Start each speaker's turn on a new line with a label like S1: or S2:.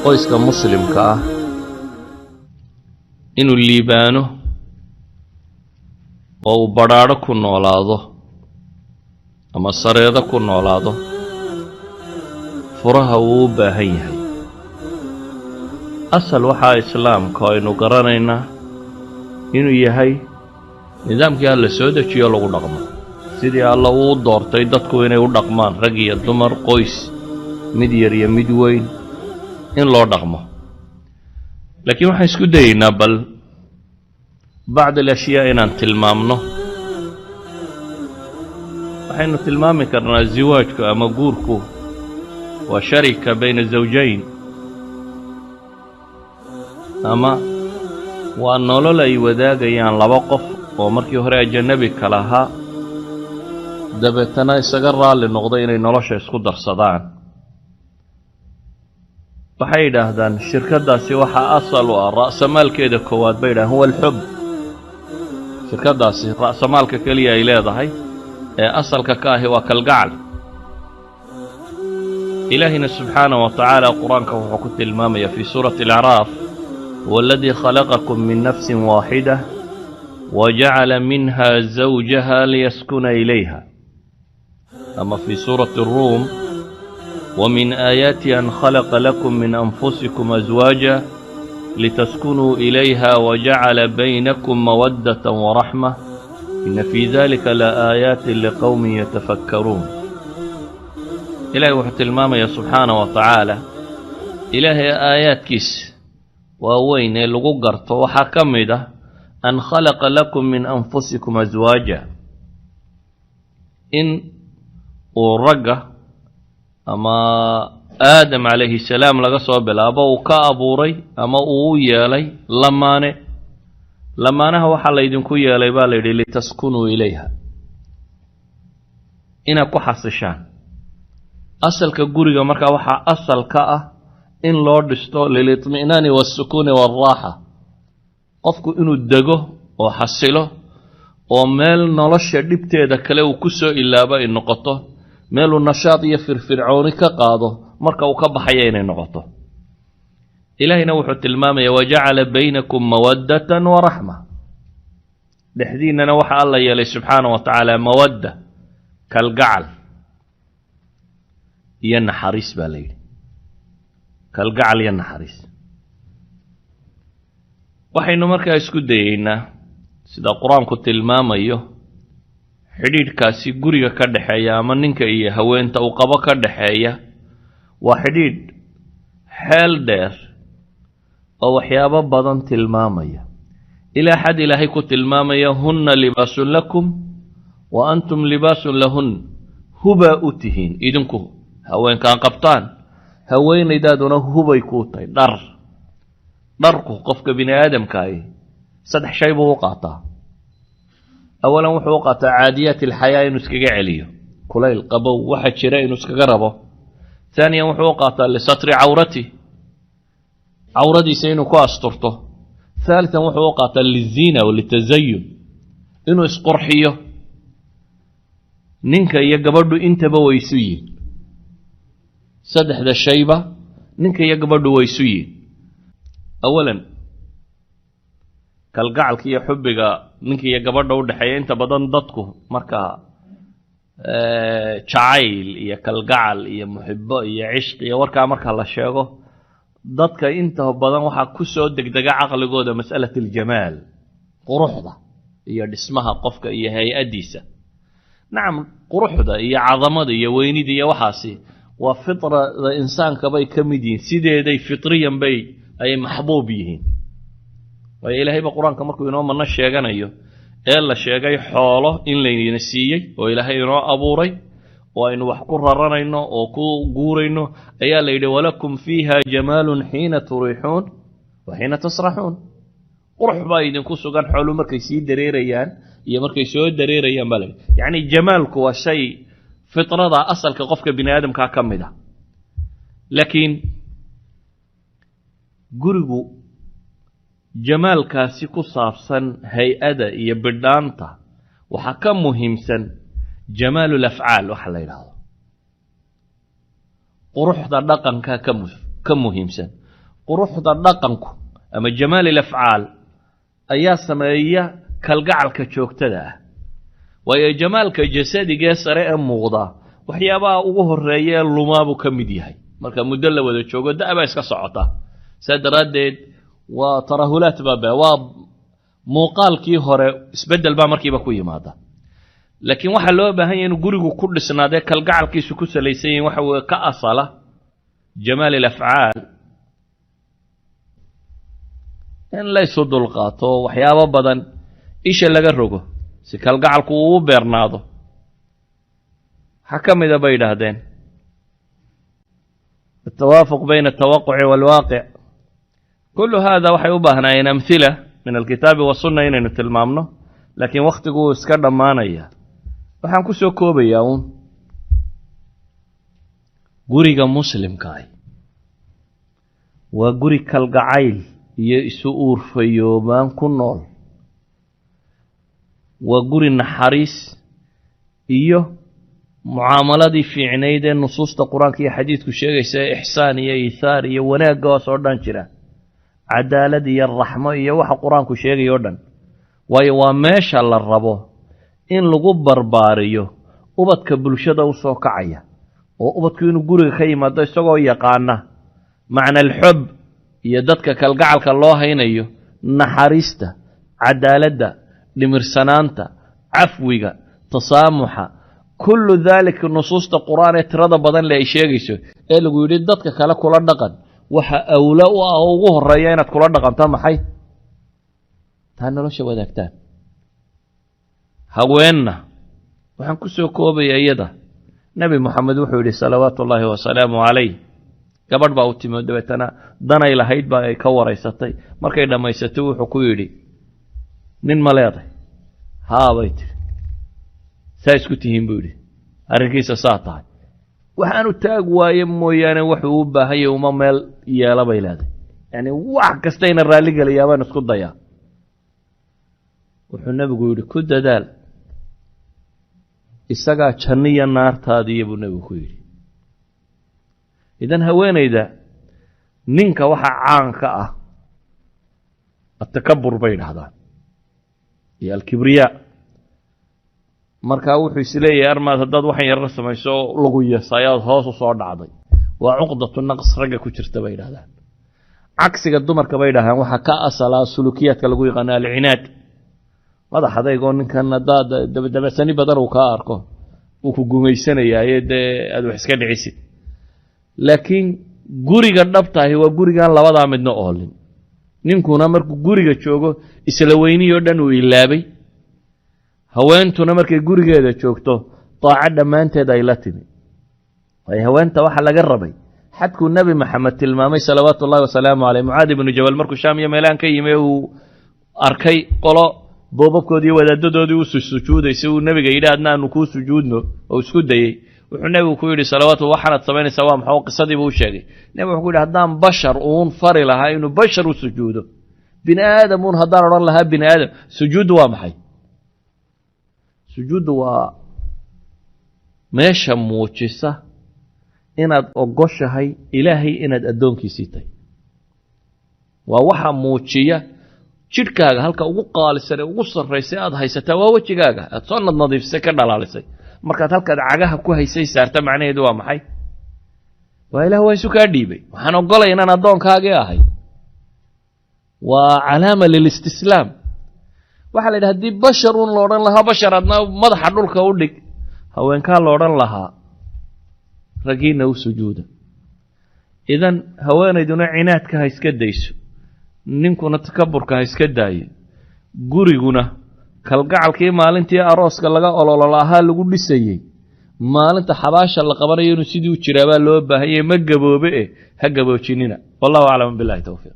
S1: qoyska muslimka ah inuu liibaano oo uu badhaadho ku noolaado ama sareedo ku noolaado furaha uu u baahan yahay. asal waxaa islaamka aynu garanaynaa inuu yahay nidaamkii alla soo dejiyo lagu dhaqmo, sidii alla uu doortay dadku inay u dhaqmaan, rag iyo dumar, qoys mid yar iyo mid weyn, in loo dhaqmo. laakiin waxaan isku dayaynaa bal bacd alashyaa inaan tilmaamno. waxaynu tilmaami karnaa ziwaajku ama guurku waa sharika bayna zawjayn, ama waa nolol ay wadaagayaan laba qof oo markii hore ajanabi kala ahaa, dabeetana isaga raalli noqday inay nolosha isku darsadaan. waxay yidhaahdaan shirkaddaasi waxaa asal u ah ra'samaalkeeda koowaad bay yidhahdaan huwa alxub. shirkaddaasi ra'samaalka keliya ay leedahay ee asalka ka ahi waa kalgacal. ilaahina subxaanahu wa tacaala qur-aanka wuxuu ku tilmaamaya fii suurati alacraaf: huwa aladii khalaqakum min nafsin waaxida wajacala minha zawjaha liyaskuna ilayha. ama fii suurati الruum: ومن آياته أن خلق لكم من أنفسكم أزواجا لتسكنوا إليها وجعل بينكم مودة ورحمة إن في ذلك لآيات لقوم يتفكرون. إلهي وحت الماما يا سبحانه وتعالى إلهي آيات كيس ووين اللغوغرت وحكم ده أن خلق لكم من أنفسكم أزواجا إن ورقة ama aadam calayhi salaam laga soo bilaabo uu ka abuuray ama uu u yeelay lamaanaha waxaa laydinku yeelay baa layidhi litaskunuu ilayha, inaad ku xasishaan. asalka guriga markaa waxaa asal ka ah in loo dhisto lilitmi'naani waasukuuni waalraaxa, qofku inuu dego oo xasilo oo meel nolosha dhibteeda kale uu ku soo ilaabo ay noqoto, meeluu nashaad iyo firfircooni ka qaado marka uu ka baxaya inay noqoto. ilaahayna wuxuu tilmaamaya wajacala baynakum mawaddatan waraxma, dhexdiinnana waxa alla yeelay subxaana wa tacaala mawadda, kalgacal iyo naxariis baa la yidhi. kalgacal iyo naxariis. waxaynu markaa isku dayaynaa sida qur-aanku tilmaamayo xidhiidhkaasi guriga ka dhexeeya ama ninka iyo haweenta uu qabo ka dhexeeya waa xidhiidh xeel dheer oo waxyaabo badan tilmaamaya. ilaa xad ilaahay ku tilmaamaya hunna libaasun lakum wa antum libaasun lahun, hubaa u tihiin idinku haweenkaan qabtaan, haweenaydaaduna hubay kuu tahay. dharku qofka bini aadamkaahi 3 shay buu u qaataa. awalan wuxuu u qaataa caadiyaat alxayaa inuu iskaga celiyo, kulayl qabow waxa jira inuu iskaga rabo. ثaaniyan wuxuu u qaataa lisatri cawrati, cawradiisa inuu ku asturto. ثaaliثan wuxuu u qaataa liziina walitazayun, inuu isqurxiyo. ninka iyo gabadhu intaba way isu yihiin, 3 shayba ninka iyo gabadhu way isu yihiin. awalan kalgacalka iyo xubbiga ninka iyo gabadha u dhexeeya inta badan dadku markaa jacayl iyo kalgacal iyo muxibo iyo cishq iyo warkaa marka la sheego, dadka inta badan waxaa ku soo degdega caqligooda mas'alat aljamaal, quruxda iyo dhismaha qofka iyo hay-addiisa. nacam, quruxda iyo cadamada iyo weynida iyo waxaasi waa fitrada insaanka bay ka mid yihiin, sideeday fitriyan bay ay maxbuub yihiin. waayo ilaahayba qur-aanka markuu inoo manno sheeganayo ee la sheegay xoolo in laynina siiyey oo ilaahay inoo abuuray oo aynu wax ku raranayno oo ku guurayno, ayaa la yidhi walakum fiiha jamaalun xiina turiixuun wa xiina tasraxuun. qurux baa idinku sugan xoolu markay sii dareerayaan iyo markay soo dareerayaan baa la yidhi. yacni jamaalku waa shay fitrada asalka qofka bini aadamkaa ka mid ah. laakiin gurigu jamaalkaasi ku saabsan hay-ada iyo bidhaanta waxaa ka muhiimsan jamaalu lafcaal waxa la yidhaahdo quruxda dhaqanka ka muhiimsan. quruxda dhaqanku ama jamaal lafcaal ayaa sameeya kalgacalka joogtada ah, waayo jamaalka jasadigee sare ee muuqda waxyaabaha ugu horeeya ee lumaabuu ka mid yahay. marka muddo la wada joogo da'baa iska socota, saa daraaddeed waa tarahulaat waa muuqaalkii hore isbeddel baa markiiba ku yimaada. laakiin waxaa loo baahan yahay inuu gurigu ku dhisnaadee kalgacalkiisu ku salaysan yahin waxa weye ka asala jamaal alafcaal in laysu dulqaato waxyaabo badan isha laga rogo si kalgacalku uu u beernaado. waxaa ka mida bay yidhaahdeen altawaafuq bayna altawaquci waalwaaqic. kullu hada waxay u baahnaayeen amhila min alkitaabi wasunna inaynu tilmaamno, laakiin wakhtigu wuu iska dhammaanaya. waxaan ku soo koobayaa uun guriga muslimkaah waa guri kalgacayl iyo isu uurfayoobaan ku nool, waa guri naxariis iyo mucaamaladii fiicnayd ee nusuusta qur-aanka iyo xadiidku sheegaysa ee ixsaan iyo iihaar iyo wanaaggaas oo dhan jira, cadaalad iyo raxmo iyo waxa qur-aanku sheegaya o dhan. waayo waa meesha la rabo in lagu barbaariyo ubadka bulshada u soo kacaya, oo ubadku inuu guriga ka yimaado isagoo yaqaana macna alxub iyo dadka kalgacalka loo haynayo, naxariista, cadaaladda, dhimirsanaanta, cafwiga, tasaamuxa, kullu daalika nusuusta qur-aan ee tirada badan le ay sheegayso ee lagu yidhi dadka kale kula dhaqan, waxa awla u ah oo ugu horeeya inaad kula dhaqanto maxay? taa nolosha wadaagtaan. haweenna waxaan ku soo koobaya iyada nebi moxamed wuxuu yidhi salawaatu ullaahi wasalaamu calayh, gabadh baa u timi dabeetana danay lahayd baa ay ka waraysatay. markay dhammaysatay wuxuu ku yidhi nin ma leeday? haa bay tiri. saa isku tihiin buu yidhi, arrinkiisa saa tahay. waxaanu taag waaye mooyaane wuxuu u baahanya uma meel yeela bay leeday, yacni wax kastayna raalligelayaa baan isku dayaa. wuxuu nebigu yidhi ku dadaal, isagaa janniya naartaadiiya buu nebigu ku yidhi. idan haweenayda ninka waxa caanka ah atakabur bay dhahdaan iyo alkibriyaa. markaa wuxuu isleeyahay armaad haddaad waxan yarra samayso lagu yasayaad hoos u soo dhacday, waa cuqdatu naqs ragga ku jirta bay dhahdaan. cagsiga dumarka bay dhahdaan waxaa ka asalaa sulukiyaadka lagu yaqaano alcinaad, madax adeygoo ninkan haddaad dabadabasani badan uu kaa arko uu ku gumaysanayaaye dee aad wax iska dhicisid. laakiin guriga dhabtaahi waa gurigaan labadaa midna oolin. ninkuna markuu guriga joogo isla weyniyoo dhan uu ilaabay, haweentuna markay gurigeeda joogto daaco dhammaanteed ay la timi. waayo haweenta waxaa laga rabay xadkuu nebi maxamed tilmaamay salawaatu ullahi wasalaamu caleyh. mucaad ibnu jabal markuu shaam iyo meelaan ka yimi uu arkay qolo boobabkoodii wadaadadoodii u sujuudaysay, uu nebiga yidhi adna aanu kuu sujuudno oo isku dayey. wuxuu nebigu ku yidhi salawaatu waxaanaad samaynaysaa waa maxay? qisadiibuu u sheegay. nebigu wuxuu ku yidhi haddaan bashar uun fari lahaa inuu bashar u sujuudo, bini aadam uun haddaan odhan lahaa bini aadam, sujuuddu waa maxay? sujuuddu waa meesha muujisa inaad ogoshahay ilaahay inaad addoonkiisii tahay. waa waxa muujiya jidhkaaga halka ugu qaalisan ee ugu sarraysay aad haysataa waa wejigaaga, aad soo nadnadiifisay ka dhalaalisay. markaad halkaad cagaha ku haysay saarta macnaheedu waa maxay? waa ilaah waa isu kaa dhiibay, waxaan ogolay inaan addoonkaagii ahay. waa calaama lilistislaam. waxaa la yidhi haddii bashar uun la odhan lahaa bashar adna madaxa dhulka u dhig, haweenkaa la odhan lahaa raggiinna u sujuuda. idan haweenayduna cinaadka ha iska dayso, ninkuna takaburka ha iska daayo. guriguna kalgacalkii maalintii arooska laga ololo ahaa lagu dhisayey, maalinta xabaasha la qabanayo inuu sidii u jiraabaa loo baahanyay. ma gaboobe ha gaboojinina. wallahu aclam billahi towfiiq.